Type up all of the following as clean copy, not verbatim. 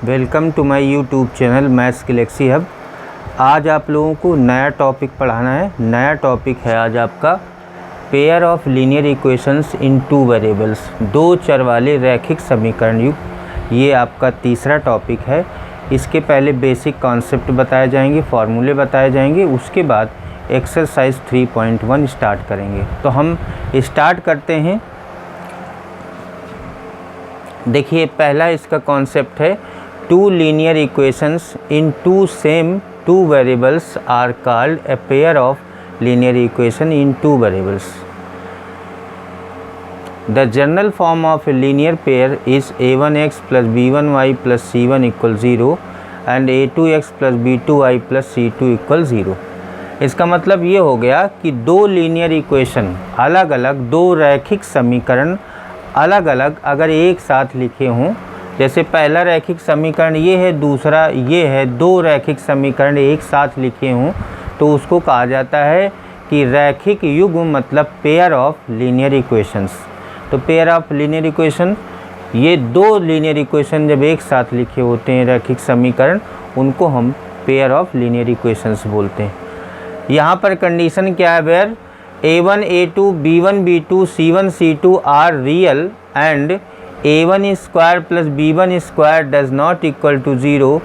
Welcome to my YouTube channel Maths Galaxy Hub. आज आप लोगों को नया टॉपिक पढ़ाना है। नया टॉपिक है आज आपका pair of linear equations in two variables, दो चर वाले रैखिक समीकरण युक्त। ये आपका तीसरा टॉपिक है। इसके पहले बेसिक कॉन्सेप्ट बताए जाएंगे, फार्मूले बताए जाएंगे, उसके बाद एक्सरसाइज 3.1 स्टार्ट करेंगे। तो हम स्टार्ट करते हैं। देखिए, पहला इसका कॉन्सेप्ट है two linear equations in two variables are called a pair of linear equation in two variables. The general form of a linear pair is a1x plus b1y plus c1 equals 0 and a2x plus b2y plus c2 equals 0। इसका मतलब ये हो गया कि दो linear equation अलग अलग, दो रैखिक समीकरण अलग अलग अगर एक साथ लिखे हों, जैसे पहला रैखिक समीकरण ये है, दूसरा ये है, दो रैखिक समीकरण एक साथ लिखे हों तो उसको कहा जाता है कि रैखिक युग्म, मतलब पेयर ऑफ लीनियर इक्वेशंस। तो पेयर ऑफ लीनियर इक्वेशन, ये दो लीनियर इक्वेशन जब एक साथ लिखे होते हैं रैखिक समीकरण, उनको हम पेयर ऑफ लीनियर इक्वेशंस बोलते हैं। यहाँ पर कंडीशन क्या है? Where a1 a2 b1 b2 c1 c2 are real and a1 square plus b1 square does not equal to 0,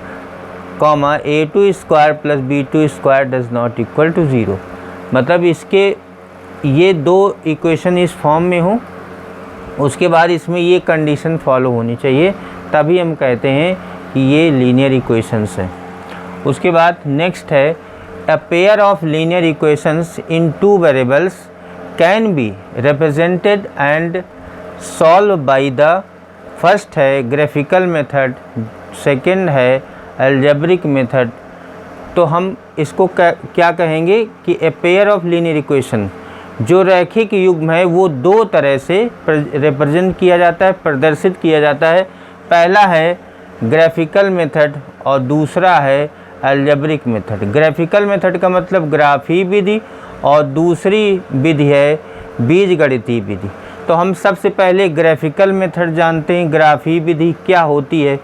comma a2 square plus b2 square does not equal to 0। मतलब इसके ये दो इक्वेशन इस form में हो, उसके बाद इसमें ये कंडीशन फॉलो होनी चाहिए, तभी हम कहते हैं कि ये लीनियर इक्वेशंस हैं। उसके बाद नेक्स्ट है a pair of linear equations in two variables can be represented and solved by the first है graphical method, second है algebraic method। तो हम इसको क्या कहेंगे कि a pair of linear equation, जो रैखिक युग्म है वो दो तरह से रिप्रेजेंट किया जाता है, प्रदर्शित किया जाता है। पहला है ग्राफिकल मेथड और दूसरा है अलजेब्रिक मेथड। ग्राफिकल मेथड का मतलब ग्राफी विधि और दूसरी विधि है बीजगणितीय विधि। तो हम सबसे पहले ग्राफिकल मेथड जानते हैं। ग्राफी विधि क्या होती है?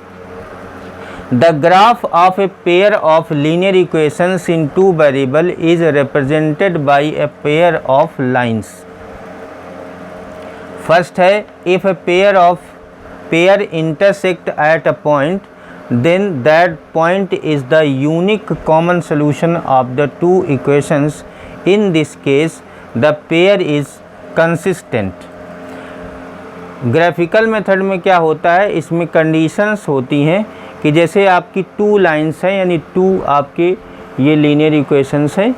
The graph of a pair of linear equations in two variable is represented by a pair of lines. First है if a pair intersect at a point, then that point is the unique common solution of the two equations. In this case the pair is consistent। Graphical method में क्या होता है? इसमें conditions होती हैं कि जैसे आपकी टू लाइंस हैं, यानी टू आपके ये लीनियर इक्वेशंस हैं,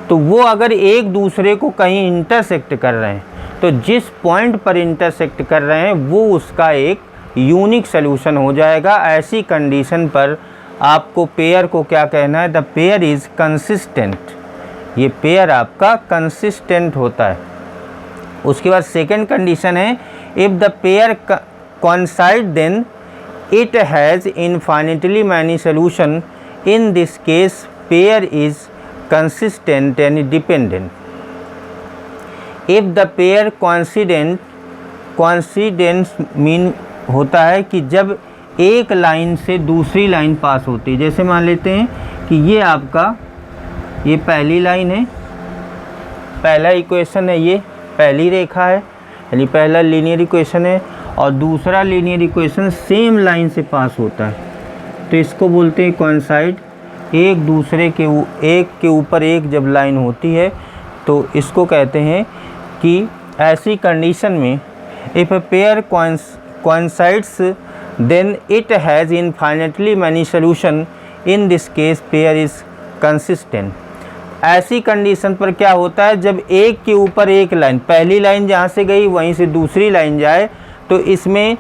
तो वो अगर एक दूसरे को कहीं इंटरसेक्ट कर रहे हैं, तो जिस पॉइंट पर इंटरसेक्ट कर रहे हैं वो उसका एक यूनिक सलूशन हो जाएगा। ऐसी कंडीशन पर आपको पेयर को क्या कहना है? The pair is consistent. ये पेयर आपका कंसिस्टेंट होता है। उसके बाद सेकंड कंडीशन है if the pair coincide then it has infinitely many solution. In this case pair is consistent and dependent. If the pair coincidence mean होता है कि जब एक लाइन से दूसरी लाइन पास होती है। जैसे मान लेते हैं कि ये आपका ये पहली लाइन है, पहला इक्वेशन है, ये पहली रेखा है, यानी पहला लीनियर इक्वेशन है, और दूसरा लीनियर इक्वेशन सेम लाइन से पास होता है, तो इसको बोलते हैं कोइंसाइड। एक दूसरे के एक के ऊपर एक जब लाइन होती है तो इसको कहते हैं कि ऐसी कंडीशन में if a pair coincides then it has infinitely many solution. In this case pair is consistent। ऐसी कंडीशन पर क्या होता है? जब एक के ऊपर एक लाइन, पहली लाइन जहाँ से गई वहीं से दूसरी लाइन जाए, तो इसमें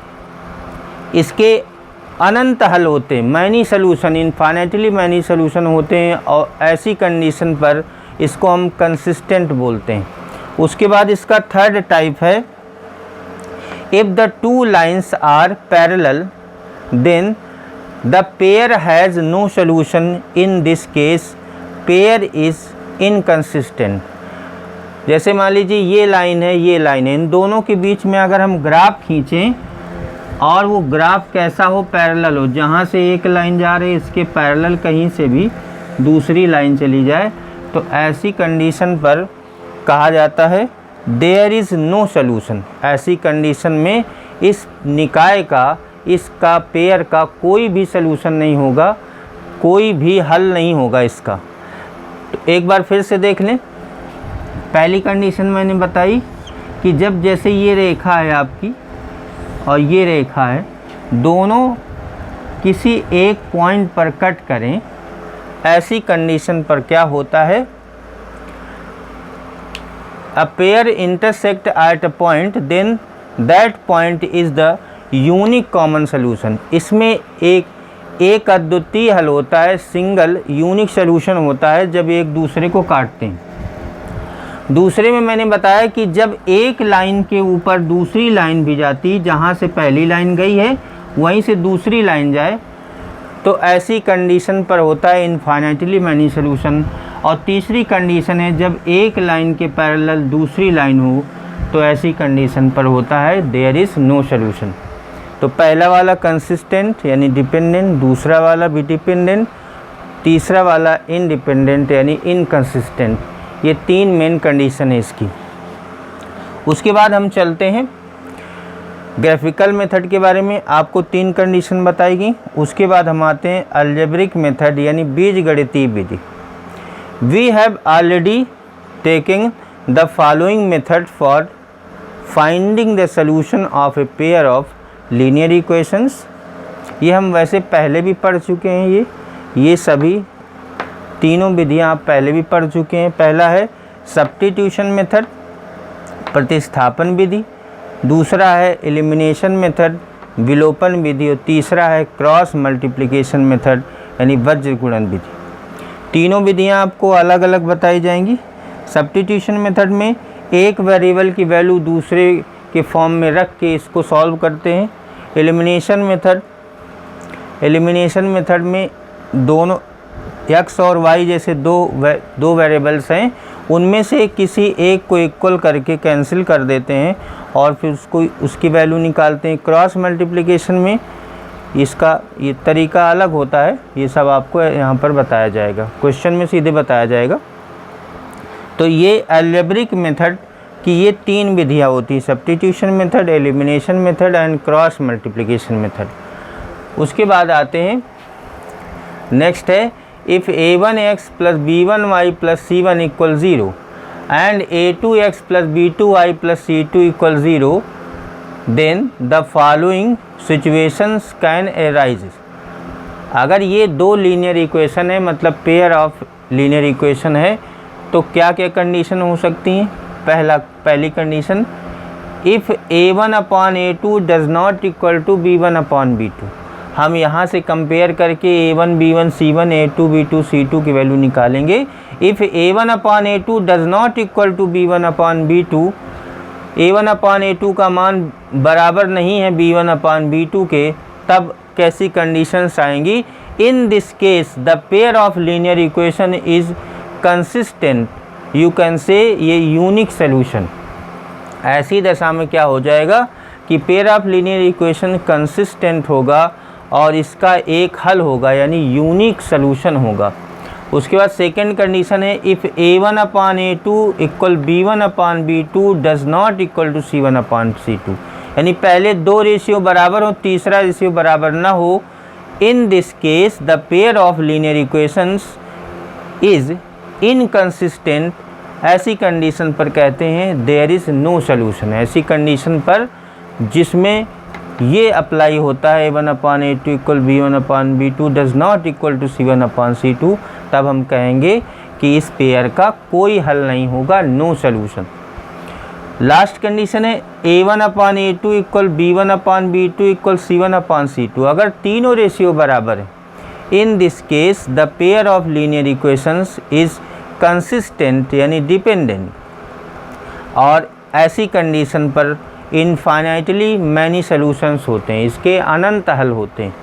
इसके अनंत हल होते हैं, many solution, infinitely many solution होते हैं, और ऐसी कंडीशन पर इसको हम कंसिस्टेंट बोलते हैं। उसके बाद इसका थर्ड टाइप है if the two lines are parallel then the pair has no solution. In this case pair is inconsistent। जैसे मान लीजिए ये लाइन है, ये लाइन है, इन दोनों के बीच में अगर हम ग्राफ खींचें और वो ग्राफ कैसा हो, पैरेलल हो, जहाँ से एक लाइन जा रही है इसके पैरेलल कहीं से भी दूसरी लाइन चली जाए, तो ऐसी कंडीशन पर कहा जाता है देयर इज़ नो सॉल्यूशन। ऐसी कंडीशन में इस निकाय का, इसका पेयर का कोई भी सॉल्यूशन नहीं होगा, कोई भी हल नहीं होगा इसका। तो एक बार फिर से देख लें। पहली कंडीशन मैंने बताई कि जब जैसे ये रेखा है आपकी और ये रेखा है, दोनों किसी एक पॉइंट पर कट करें, ऐसी कंडीशन पर क्या होता है, a pair intersect at a point then that point is the unique common solution. इसमें एक अद्वितीय हल होता है, सिंगल यूनिक सॉल्यूशन होता है जब एक दूसरे को काटते हैं। दूसरे में मैंने बताया कि जब एक लाइन के ऊपर दूसरी लाइन भी जाती, जहाँ से पहली लाइन गई है वहीं से दूसरी लाइन जाए, तो ऐसी कंडीशन पर होता है इनफाइनाइटली मैनी सॉल्यूशन। और तीसरी कंडीशन है जब एक लाइन के पैरेलल दूसरी लाइन हो, तो ऐसी कंडीशन पर होता है देयर इज़ नो सॉल्यूशन। तो पहला वाला कंसिस्टेंट यानी डिपेंडेंट, दूसरा वाला भी डिपेंडेंट, तीसरा वाला इनडिपेंडेंट यानी इनकंसिस्टेंट। ये तीन मेन कंडीशन है इसकी। उसके बाद हम चलते हैं ग्राफिकल मेथड के बारे में। आपको तीन कंडीशन बताई गई। उसके बाद हम आते हैं अलजेब्रिक मेथड यानी बीजगणितीय विधि। We have already taking the following method for finding the solution of a pair of linear equations. ये हम वैसे पहले भी पढ़ चुके हैं। ये सभी तीनों विधियां आप पहले भी पढ़ चुके हैं। पहला है सब्स्टिट्यूशन मेथड, प्रतिस्थापन विधि। दूसरा है एलिमिनेशन मेथड, विलोपन विधि। और तीसरा है क्रॉस मल्टीप्लिकेशन मेथड यानी वज्र गुणन विधि। तीनों विधियां आपको अलग अलग बताई जाएंगी। सब्स्टिट्यूशन मेथड में एक वेरिएबल की वैल्यू दूसरे के फॉर्म में रख के इसको सॉल्व करते हैं। एलिमिनेशन मेथड में दोनों x और y जैसे दो वेरिएबल्स हैं, उनमें से किसी एक को इक्वल करके कैंसिल कर देते हैं और फिर उसकी वैल्यू निकालते हैं। क्रॉस मल्टीप्लिकेशन में इसका ये तरीका अलग होता है। ये सब आपको यहाँ पर बताया जाएगा, क्वेश्चन में सीधे बताया जाएगा। तो ये अलजेब्रिक मेथड की ये तीन विधियाँ होती हैं, substitution method, elimination method and cross multiplication method. उसके बाद आते हैं नेक्स्ट है if a1x plus b1y plus c1 equal 0 and a2x plus b2y plus c2 equal 0 then the following situations can arise. अगर ये दो लीनियर इक्वेशन है, मतलब पेयर ऑफ लीनियर इक्वेशन है, तो क्या क्या कंडीशन हो सकती हैं। पहली condition if a1 upon a2 does not equal to b1 upon b2। हम यहाँ से कंपेयर करके a1 b1 c1 a2 b2 c2 की वैल्यू निकालेंगे। If a1 upon a2 does not equal to b1 upon b2, a1 upon a2 का मान बराबर नहीं है b1 अपॉन b2 के, तब कैसी कंडीशंस आएंगी। इन this case the pair of linear equation is consistent, you can say ये यूनिक सोल्यूशन। ऐसी दशा में क्या हो जाएगा कि pair of linear equation consistent होगा और इसका एक हल होगा यानी यूनिक सॉल्यूशन होगा। उसके बाद सेकंड कंडीशन है if a1 upon a2 equal b1 upon b2 does not equal to c1 upon c2, यानी पहले दो रेशियो बराबर हो, तीसरा रेशियो बराबर ना हो। In this case the pair of linear equations is inconsistent. ऐसी कंडीशन पर कहते हैं देयर इज़ नो सॉल्यूशन। ऐसी कंडीशन पर जिसमें ये अप्लाई होता है a1 upon a2 equal b1 upon b2 does not equal to c1 upon c2, तब हम कहेंगे कि इस पेयर का कोई हल नहीं होगा, नो सॉल्यूशन। लास्ट कंडीशन है a1 upon a2 equal b1 upon b2 equal c1 upon c2। अगर तीनों रेशियो बराबर है, इन this case the pair of linear equations is consistent यानी डिपेंडेंट। और ऐसी कंडीशन पर इनफाइनाइटली मैनी सॉल्यूशंस होते हैं, इसके अनंत हल होते हैं।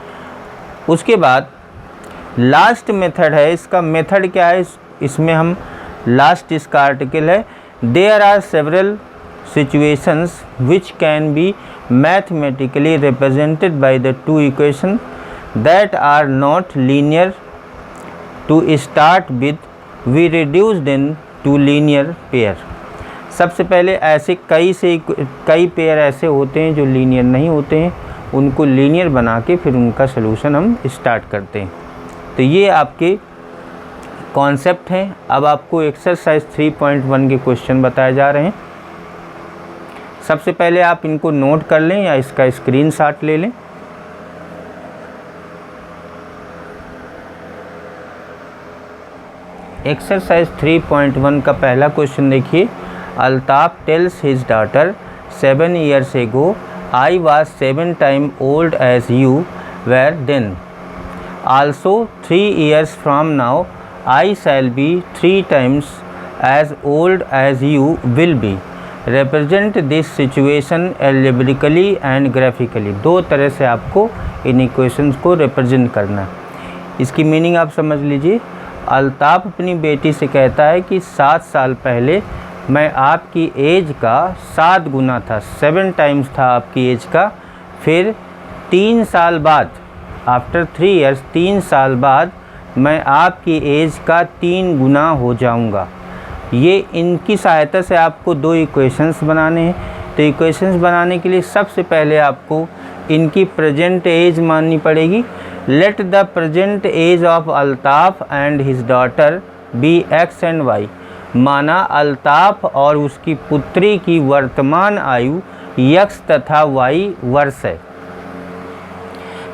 उसके बाद लास्ट मेथड है। इसका मेथड क्या है, इसमें हम लास्ट इसका आर्टिकल है there are several situations which can be mathematically represented by the two equations that are not linear. To start with, we reduce them to linear pair. सबसे पहले ऐसे कई पेयर ऐसे होते हैं जो लीनियर नहीं होते हैं, उनको लीनियर बना के फिर उनका सलूशन हम स्टार्ट करते हैं। तो ये आपके कॉन्सेप्ट हैं। अब आपको एक्सरसाइज 3.1 के क्वेश्चन बताए जा रहे हैं। सबसे पहले आप इनको नोट कर लें या इसका स्क्रीनशॉट ले लें। एक्सरसाइज 3.1 का पहला क्वेश्चन देखिए। Altaf tales his daughter 7 years ago I was 7 times old as you were then. Also 3 years from now I shall be 3 times as old as you will be. Represent this situation algebraically and graphically. दो तरह से आपको इन equations को represent करना है। इसकी meaning आप समझ लीजिए। अल्ताफ अपनी बेटी से कहता है कि 7 साल पहले मैं आपकी एज का 7 गुना था, 7 टाइम्स था आपकी एज का। फिर 3 साल बाद, आफ्टर 3 years, 3 साल बाद मैं आपकी एज का 3 गुना हो जाऊंगा। ये इनकी सहायता से आपको दो इक्वेशंस बनाने हैं। तो इक्वेशंस बनाने के लिए सबसे पहले आपको इनकी प्रेजेंट एज माननी पड़ेगी। Let the present age of Altaf and his daughter be x and y. माना अल्ताफ और उसकी पुत्री की वर्तमान आयु यक्स तथा वाई वर्ष है।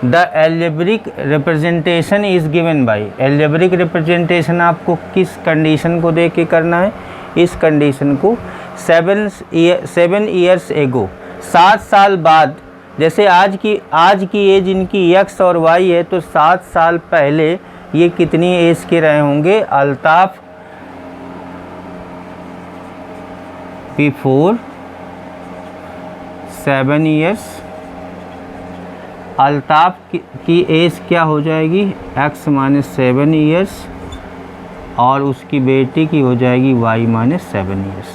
The algebraic representation is given by. Algebraic representation आपको किस कंडीशन को देख के करना है? इस कंडीशन को 7 years एगो, 7 साल बाद। जैसे आज की एज इनकी यक्स और वाई है, तो 7 साल पहले ये कितनी एज के रहे होंगे? अल्ताफ बिफोर 7 years, अल्ताफ की एज क्या हो जाएगी? x - 7 years, और उसकी बेटी की हो जाएगी y - 7 years।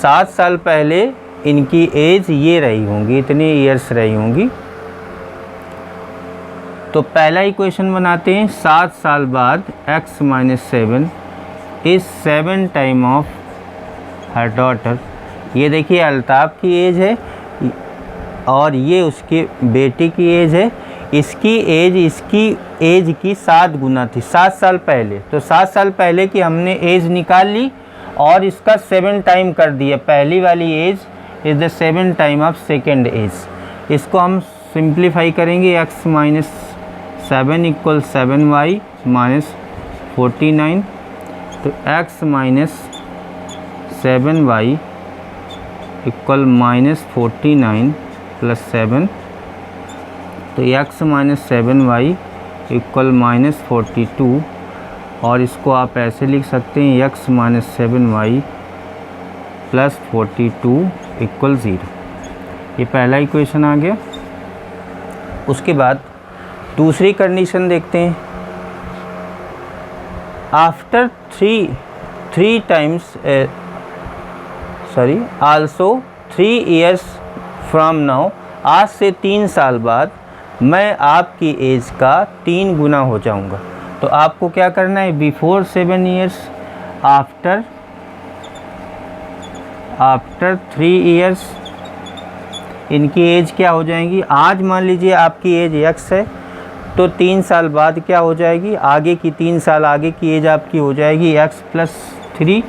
7 साल पहले इनकी एज ये रही होंगी, इतनी ईयर्स रही होंगी। तो पहला इक्वेशन बनाते हैं। 7 साल बाद x - 7 is 7 time of her daughter. ये देखिए अल्ताफ की एज है और ये उसके बेटी की एज है। इसकी एज की 7 गुना थी 7 साल पहले। तो 7 साल पहले की हमने एज निकाल ली और इसका 7 टाइम कर दिया। पहली वाली age is the 7 time of second age. इसको हम सिंप्लीफाई करेंगे। x - 7 = 7y - 49। तो x - 7y = -49 + 7। तो x - 7y = -42, और इसको आप ऐसे लिख सकते हैं x - 7y + 42 = 0। ये पहला इक्वेशन आ गया। उसके बाद दूसरी कंडीशन देखते हैं। After three times also 3 years from now, आज से 3 साल बाद मैं आपकी एज का 3 गुना हो जाऊंगा। तो आपको क्या करना है? बिफोर 7 years, आफ्टर 3 years इनकी एज क्या हो जाएंगी? आज मान लीजिए आपकी एज x है, तो 3 साल बाद क्या हो जाएगी? आगे की 3 साल आगे की एज आपकी हो जाएगी x + 3,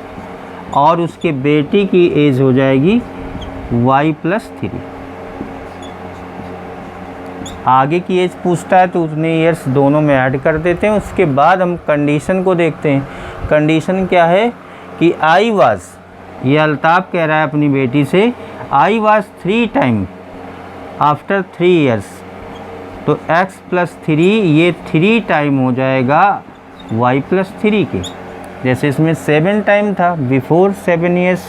और उसके बेटी की एज हो जाएगी y + 3। आगे की एज पूछता है तो उतने ईयर्स दोनों में ऐड कर देते हैं। उसके बाद हम कंडीशन को देखते हैं। कंडीशन क्या है कि आई वाज, ये अल्ताफ़ कह रहा है अपनी बेटी से, I was 3 time after 3 years। तो x + 3 ये 3 टाइम हो जाएगा y + 3 के। जैसे इसमें 7 टाइम था बिफोर 7 years,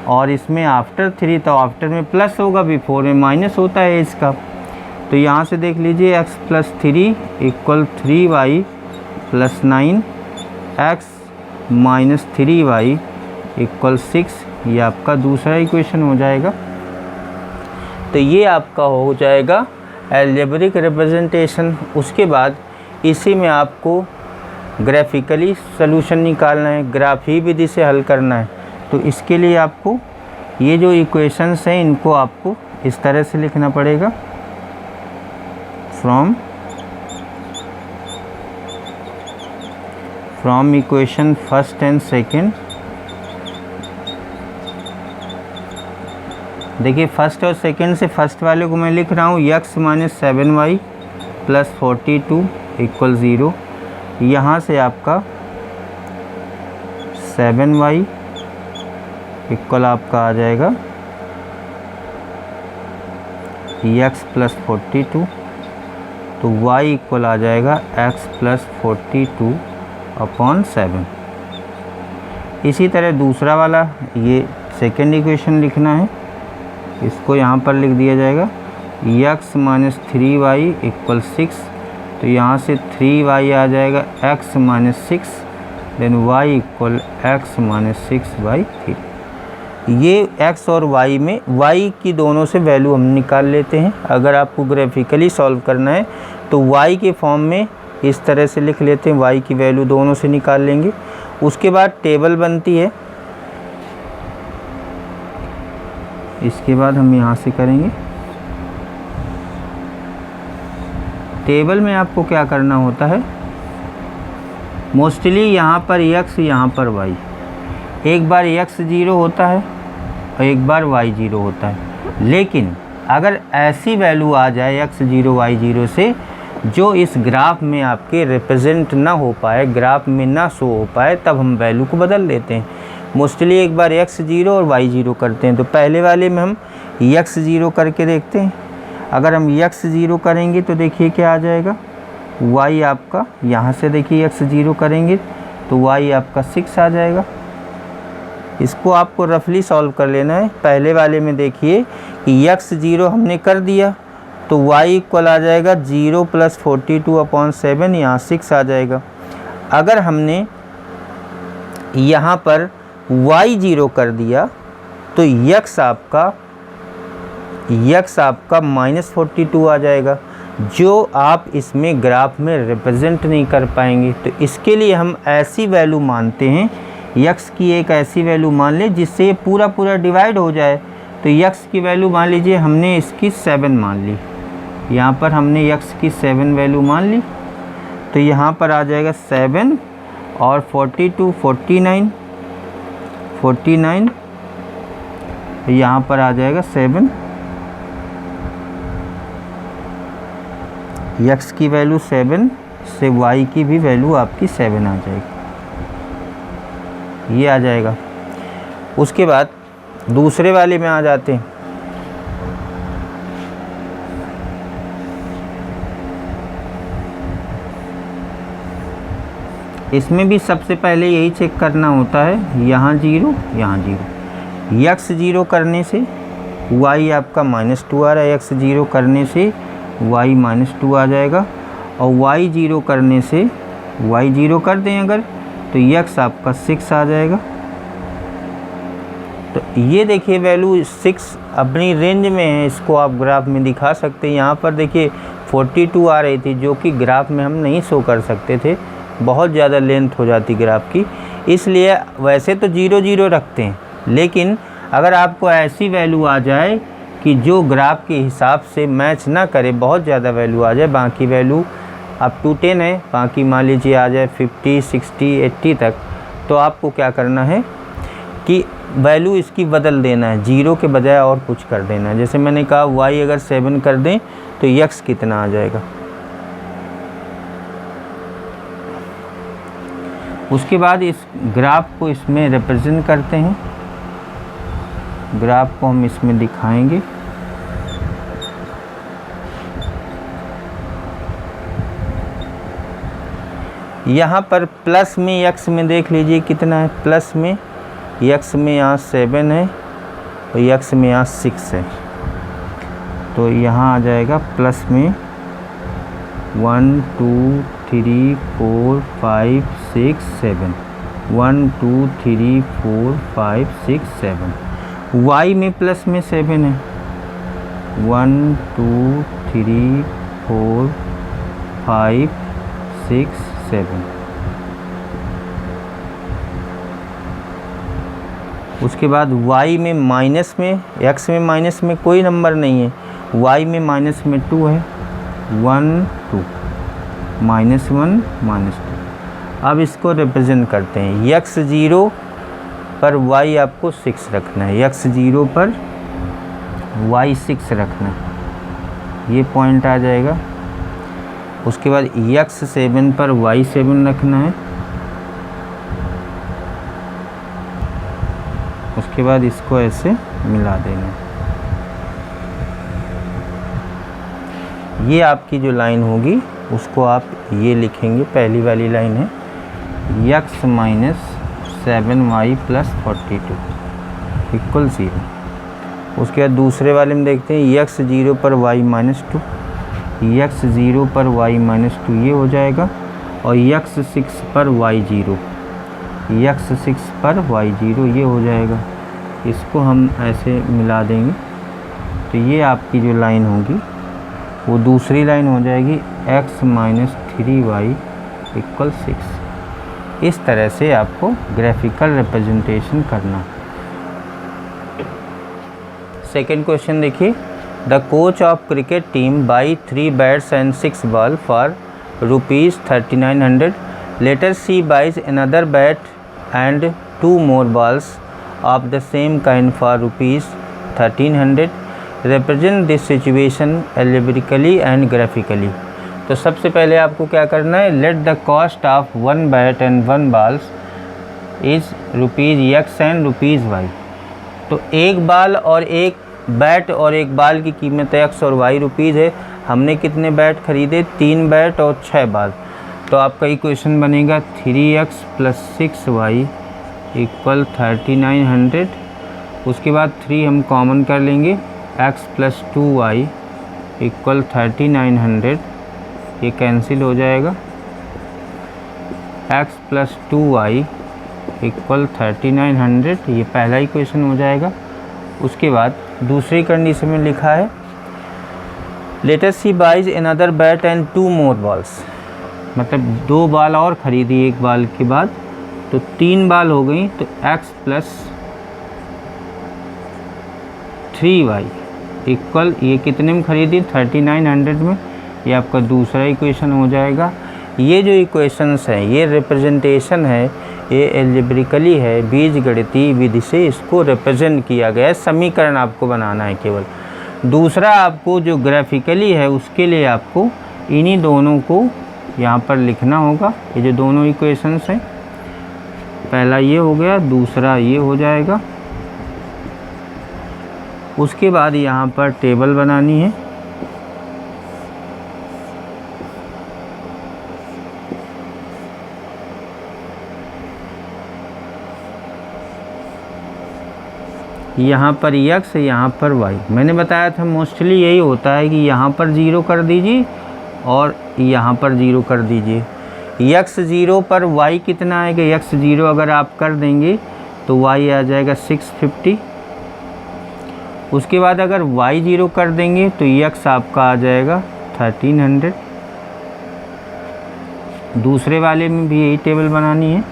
और इसमें आफ्टर 3, तो आफ्टर में प्लस होगा, बिफोर में माइनस होता है इसका। तो यहाँ से देख लीजिए x + 3 = 3y + 9, x - 3y = 6, ये आपका दूसरा इक्वेशन हो जाएगा। तो ये आपका हो जाएगा अलजेब्रिक रिप्रेजेंटेशन। उसके बाद इसी में आपको ग्राफिकली सॉल्यूशन निकालना है, ग्राफी विधि से हल करना है। तो इसके लिए आपको ये जो इक्वेशंस हैं इनको आपको इस तरह से लिखना पड़ेगा, from equation first and second. देखिए फर्स्ट और सेकंड से फर्स्ट वाले को मैं लिख रहा हूँ x minus 7y plus 42 equal 0। यहाँ से आपका 7y इक्वल आपका आ जाएगा x प्लस 42, तो y इक्वल आ जाएगा x प्लस 42 अपॉन 7। इसी तरह दूसरा वाला ये सेकेंड इक्वेशन लिखना है, इसको यहाँ पर लिख दिया जाएगा x माइनस 3y इक्वल 6। तो यहाँ से 3y आ जाएगा x minus 6, then y equal x minus 6/3। ये x और y में y की दोनों से वैल्यू हम निकाल लेते हैं। अगर आपको ग्राफिकली सॉल्व करना है तो y के फॉर्म में इस तरह से लिख लेते हैं, y की वैल्यू दोनों से निकाल लेंगे। उसके बाद टेबल बनती है, इसके बाद हम यहाँ से करेंगे। टेबल में आपको क्या करना होता है, मोस्टली यहाँ पर x यहाँ पर y, एक बार x 0 होता है और एक बार y 0 होता है। लेकिन अगर ऐसी वैल्यू आ जाए x 0 y 0 से जो इस ग्राफ में आपके रिप्रेजेंट ना हो पाए, ग्राफ में ना शो हो पाए, तब हम वैल्यू को बदल लेते हैं। मोस्टली एक बार x 0 और y 0 करते हैं। तो पहले वाले में हम x 0 करके देखते हैं। अगर हम x 0 करेंगे तो देखिए क्या आ जाएगा, y आपका यहाँ से देखिए x 0 करेंगे तो y आपका 6 आ जाएगा। इसको आपको रफली सॉल्व कर लेना है। पहले वाले में देखिए कि x 0 हमने कर दिया तो y इक्वल आ जाएगा 0 प्लस 42 अपॉन 7, यहाँ 6 आ जाएगा। अगर हमने यहाँ पर y 0 कर दिया तो x आपका माइनस 42 आ जाएगा, जो आप इसमें ग्राफ में रिप्रेजेंट नहीं कर पाएंगे। तो इसके लिए हम ऐसी वैल्यू मानते हैं, x की एक ऐसी वैल्यू मान लें जिससे ये पूरा पूरा डिवाइड हो जाए। तो x की वैल्यू मान लीजिए हमने इसकी 7 मान ली, यहाँ पर हमने x की 7 वैल्यू मान ली। तो यहाँ पर आ जाएगा 7 और 42 49, यहाँ पर आ जाएगा 7, x की वैल्यू 7 से y की भी वैल्यू आपकी 7 आ जाएगी, ये आ जाएगा। उसके बाद दूसरे वाले में आ जाते हैं। इसमें भी सबसे पहले यही चेक करना होता है, यहाँ 0 यहाँ 0। x 0 करने से y आपका -2 आ रहा है, x 0 करने से y -2 आ जाएगा, और y 0 करने से y 0 कर दें अगर तो x आपका 6 आ जाएगा। तो ये देखिए वैल्यू 6 अपनी रेंज में है, इसको आप ग्राफ में दिखा सकते हैं। यहाँ पर देखिए 42 आ रही थी जो कि ग्राफ में हम नहीं शो कर सकते थे, बहुत ज़्यादा लेंथ हो जाती ग्राफ की, इसलिए वैसे तो 0 0 रखते हैं। लेकिन अगर आपको ऐसी वैल्यू आ जाए कि जो ग्राफ के हिसाब से मैच ना करे, बहुत ज़्यादा वैल्यू आ जाए, बाकी वैल्यू अप टू 10 है, बाकी मान लीजिए आ जाए 50 60 80 तक, तो आपको क्या करना है कि वैल्यू इसकी बदल देना है, 0 के बजाय और कुछ कर देना है। जैसे मैंने कहा y अगर 7 कर दें तो x कितना आ जाएगा। उसके बाद इस ग्राफ को इसमें रिप्रेजेंट करते हैं, ग्राफ को हम इसमें दिखाएंगे। यहाँ पर प्लस में x में देख लीजिए कितना है, प्लस में x में यहाँ 7 है और x में यहाँ 6 है, तो यहाँ आ जाएगा प्लस में 1 2 3 4 5 6 7, 1 2 3 4 5 6 7। y में प्लस में 7 है, 1 2 3 4 5 6 7। उसके बाद y में माइनस में, x में माइनस में कोई नंबर नहीं है, y में माइनस में 2 है, 1 2 -1 -2। अब इसको रिप्रेजेंट करते हैं, x0 पर y आपको 6 रखना है, x0 पर y 6 रखना है, ये पॉइंट आ जाएगा। उसके बाद x7 पर y 7 रखना है। उसके बाद इसको ऐसे मिला देना। ये आपकी जो लाइन होगी उसको आप ये लिखेंगे, पहली वाली लाइन है x minus 7y plus 42 equal 0। उसके बाद दूसरे वाले में देखते हैं x0 पर y माइनस 2, x0 पर y माइनस 2 ये हो जाएगा, और x6 पर y0, x6 पर y0 ये हो जाएगा। इसको हम ऐसे मिला देंगे तो ये आपकी जो लाइन होगी वो दूसरी लाइन हो जाएगी x माइनस 3y इक्वल 6। इस तरह से आपको ग्राफिकल रिप्रेजेंटेशन करना। सेकेंड क्वेश्चन देखिए, the coach of cricket team buy 3 bats and 6 ball for ₹3900। Later she buys another bat and 2 more balls of the same kind for ₹1300। Represent this situation algebraically and graphically. तो सबसे पहले आपको क्या करना है, let the cost of 1 bat and 1 balls is ₹x and ₹y। तो एक बाल और एक बैट और एक बाल की कीमत x और y रुपीज़ है। हमने कितने बैट खरीदे, 3 बैट और 6 बाल। तो आपका इक्वेशन बनेगा 3x प्लस 6y इक्वल 3900। उसके बाद 3 हम कॉमन कर लेंगे, x प्लस 2y इक्वल 3900, ये कैंसिल हो जाएगा। x प्लस 2y इक्वल 3900, ये पहला इक्वेशन हो जाएगा। उसके बाद दूसरी कंडीशन में लिखा है later she buys another bat and 2 more balls, मतलब 2 बाल और ख़रीदी एक बाल के बाद, तो 3 बाल हो गई। तो x प्लस 3y इक्वल, ये कितने में खरीदी, 3900 में, ये आपका दूसरा इक्वेशन हो जाएगा। ये जो इक्वेशंस हैं, ये रिप्रेजेंटेशन है, ये एल्जेब्रिकली है, बीजगणितीय विधि से इसको रिप्रेजेंट किया गया है। समीकरण आपको बनाना है केवल। दूसरा आपको जो ग्राफिकली है उसके लिए आपको इन्हीं दोनों को यहाँ पर लिखना होगा। ये जो दोनों इक्वेशंस हैं, पहला ये हो गया, दूसरा ये हो जाएगा। उसके बाद यहाँ पर टेबल बनानी है। यहाँ पर x, यहाँ पर y। मैंने बताया था मोस्टली यही होता है कि यहाँ पर 0 कर दीजिए और यहाँ पर 0 कर दीजिए। x0 पर y कितना आएगा, x0 अगर आप कर देंगे तो y आ जाएगा 650। उसके बाद अगर y0 कर देंगे तो x आपका आ जाएगा 1300। दूसरे वाले में भी यही टेबल बनानी है।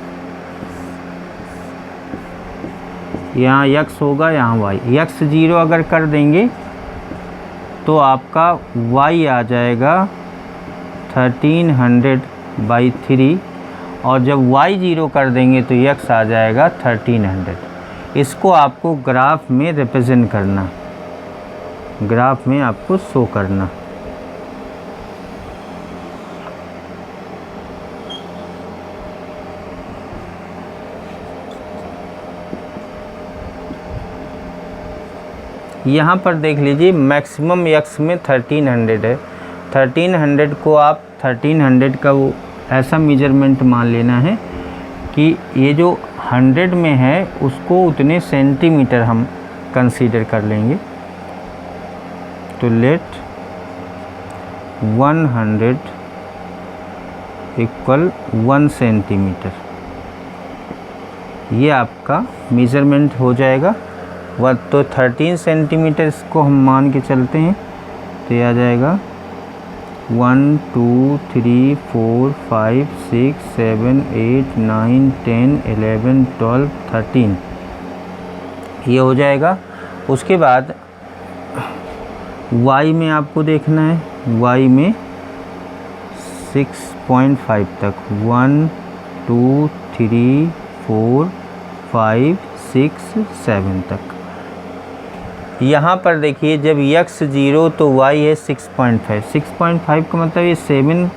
यहाँ x होगा, यहाँ y। x0 अगर कर देंगे तो आपका y आ जाएगा 1300/3, और जब y0 कर देंगे तो x आ जाएगा 1300। इसको आपको ग्राफ में रिप्रेजेंट करना, ग्राफ में आपको शो करना। यहाँ पर देख लीजिए, मैक्सिमम x में 1300 है। 1300 को आप 1300 का वो ऐसा मेजरमेंट मान लेना है कि ये जो 100 में है उसको उतने सेंटीमीटर हम कंसीडर कर लेंगे। तो लेट 100 इक्वल 1 सेंटीमीटर, ये आपका मेजरमेंट हो जाएगा। तो 13 सेंटीमीटर इसको हम मान के चलते हैं, तो ये आ जाएगा 1 2 3 4 5 6 7 8 9 10 11 12 13 ये हो जाएगा। उसके बाद y में आपको देखना है, y में 6.5 तक 1 2 3 4 5 6 7 तक। यहाँ पर देखिए जब x 0 तो y है 6.5, 6.5 का मतलब ये 7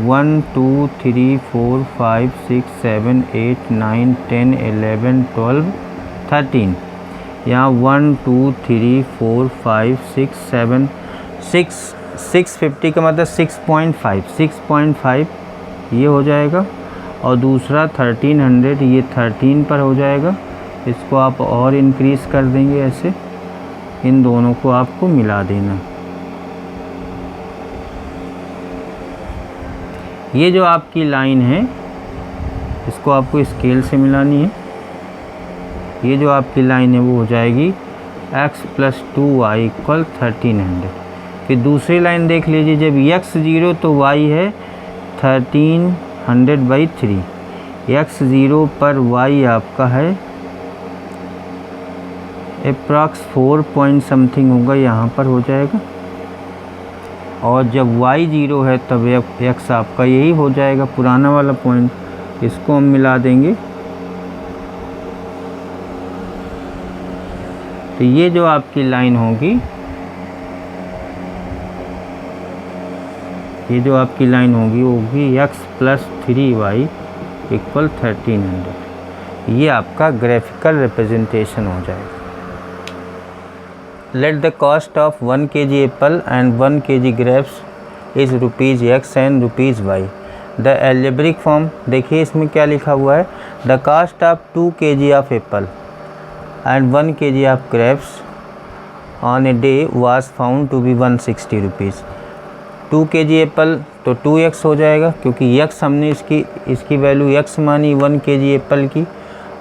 1 2 3 4 5 6 7 8 9 10 11 12 13। यहाँ 1 2 3 4 5 6 7 650 का मतलब 6.5 ये हो जाएगा। और दूसरा 1300 ये 13 पर हो जाएगा। इसको आप और इंक्रीज़ कर देंगे, ऐसे इन दोनों को आपको मिला देना। ये जो आपकी लाइन है इसको आपको स्केल से मिलानी है। ये जो आपकी लाइन है वो हो जाएगी x + 2y = 1300। फिर दूसरी लाइन देख लीजिए, जब x 0 तो y है 1300/3। x 0 पर y आपका है अप्रॉक्स 4 पॉइंट समथिंग होगा, यहाँ पर हो जाएगा। और जब y 0 है तब x आपका यही हो जाएगा पुराना वाला पॉइंट। इसको हम मिला देंगे। तो ये जो आपकी लाइन होगी, ये जो आपकी लाइन होगी x + 3y = 1300। ये आपका ग्राफिकल रिप्रेजेंटेशन हो जाएगा। Late the cost of 1 kg Apple and 1 kg grapes is ₹x and ₹y। The algebraic form देखिए इसमें क्या लिखा हुआ है, the cost of 2 kg of Apple and 1 kg of grapes on a day was found to be 160 rupees। 2 kg Apple तो 2x हो जाएगा, क्योंकि x हमने इसकी वैल्यू x मानी 1 kg एप्पल की,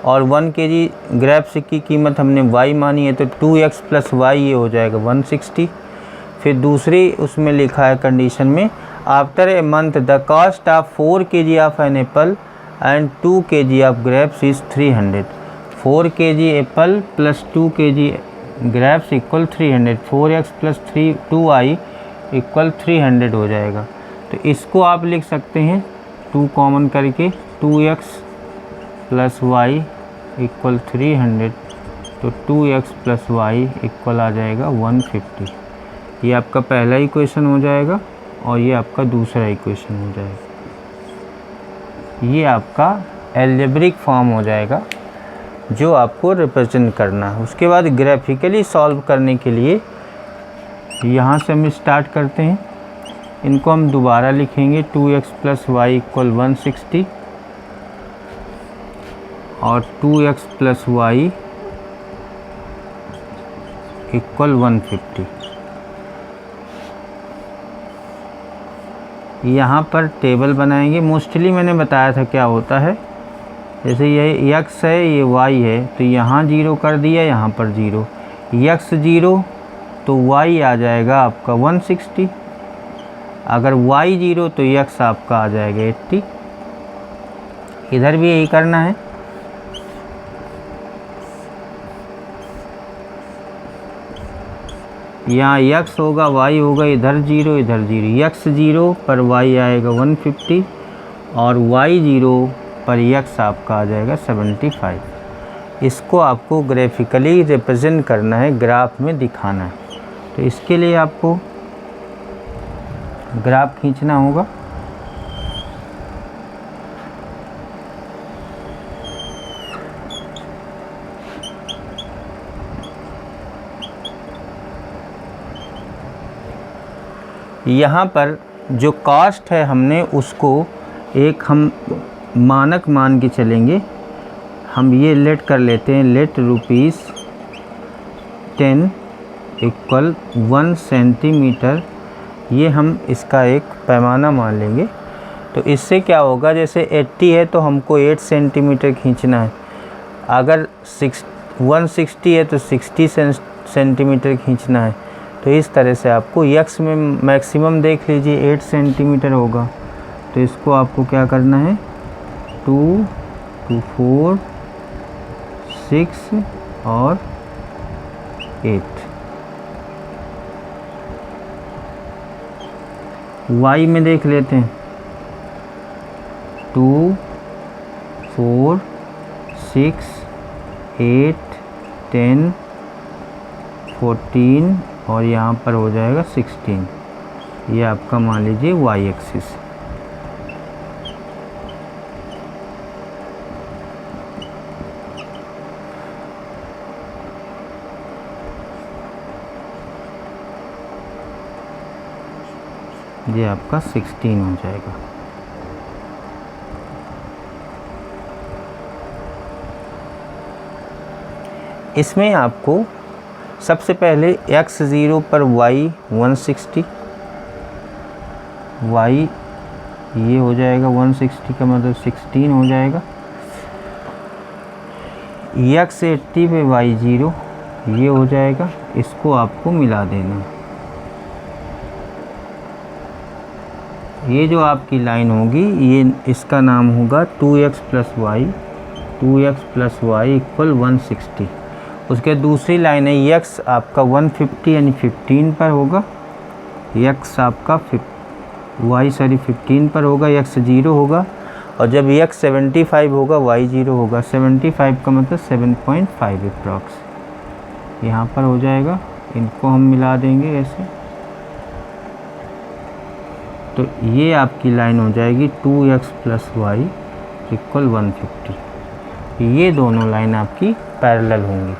और 1 kg ग्रेप्स की कीमत हमने y मानी है, तो 2x + y ये हो जाएगा 160। फिर दूसरी उसमें लिखा है कंडीशन में, after a month the cost of 4 kg of an apple and 2 kg of grapes is 300। 4 kg apple + 2 kg grapes = 300। 4x + 2y = 300 हो जाएगा। तो इसको आप लिख सकते हैं 2 कॉमन करके, 2x + y = 300, तो 2x + y = आ जाएगा 150। ये आपका पहला इक्वेशन हो जाएगा और ये आपका दूसरा इक्वेशन हो जाएगा। ये आपका एल्जेब्रिक फॉर्म हो जाएगा जो आपको रिप्रेजेंट करना है। उसके बाद ग्राफिकली सॉल्व करने के लिए यहाँ से हम स्टार्ट करते हैं। इनको हम दोबारा लिखेंगे, 2x + y = 160 और 2x + y = 150। यहाँ पर टेबल बनाएंगे। मोस्टली मैंने बताया था क्या होता है, जैसे ये x है ये y है, तो यहाँ 0 कर दिया, यहाँ पर 0। x 0 तो y आ जाएगा आपका 160। अगर y 0 तो x आपका आ जाएगा 80। इधर भी यही करना है। यहाँ x होगा y होगा, इधर 0 इधर 0। x 0 पर y आएगा 150 और y 0 पर x आपका आ जाएगा 75। इसको आपको ग्राफिकली रिप्रेजेंट करना है, ग्राफ में दिखाना है। तो इसके लिए आपको ग्राफ खींचना होगा। यहाँ पर जो कॉस्ट है हमने उसको एक हम मानक मान के चलेंगे। हम ये लेट कर लेते हैं, लेट ₹10 = 1 सेंटीमीटर। ये हम इसका एक पैमाना मान लेंगे। तो इससे क्या होगा, जैसे 80 है तो हमको 8 सेंटीमीटर खींचना है। अगर 160 है तो 60 सेंटीमीटर खींचना है। तो इस तरह से आपको यक्स में मैक्सिमम देख लीजिए 8 सेंटीमीटर होगा, तो इसको आपको क्या करना है 2 2 4 6 और 8। वाई में देख लेते हैं 2 4 6 8 10 14 और यहाँ पर हो जाएगा 16। ये आपका मान लीजिए वाई एक्सिस। ये आपका 16 हो जाएगा। इसमें आपको सबसे पहले x0 पर y 160, y ये हो जाएगा 160 का मतलब 16 हो जाएगा। x80 पे y0 ये हो जाएगा, इसको आपको मिला देना। ये जो आपकी लाइन होगी ये इसका नाम होगा 2x प्लस वाई इक्वल 160। उसके दूसरी लाइन है x आपका 150 यानी 15 पर होगा, x आपका y 15 पर होगा, x 0 होगा, और जब x 75 होगा y 0 होगा। 75 का मतलब 7.5 अप्रॉक्स यहाँ पर हो जाएगा। इनको हम मिला देंगे ऐसे, तो ये आपकी लाइन हो जाएगी 2x प्लस वाई इक्वल 150। ये दोनों लाइन आपकी पैरेलल होंगी।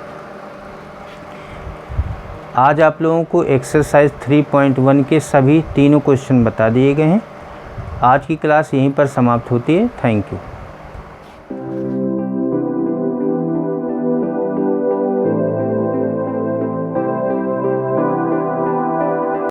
आज आप लोगों को एक्सरसाइज 3.1 के सभी तीनों क्वेश्चन बता दिए गए हैं। आज की क्लास यहीं पर समाप्त होती है। Thank you.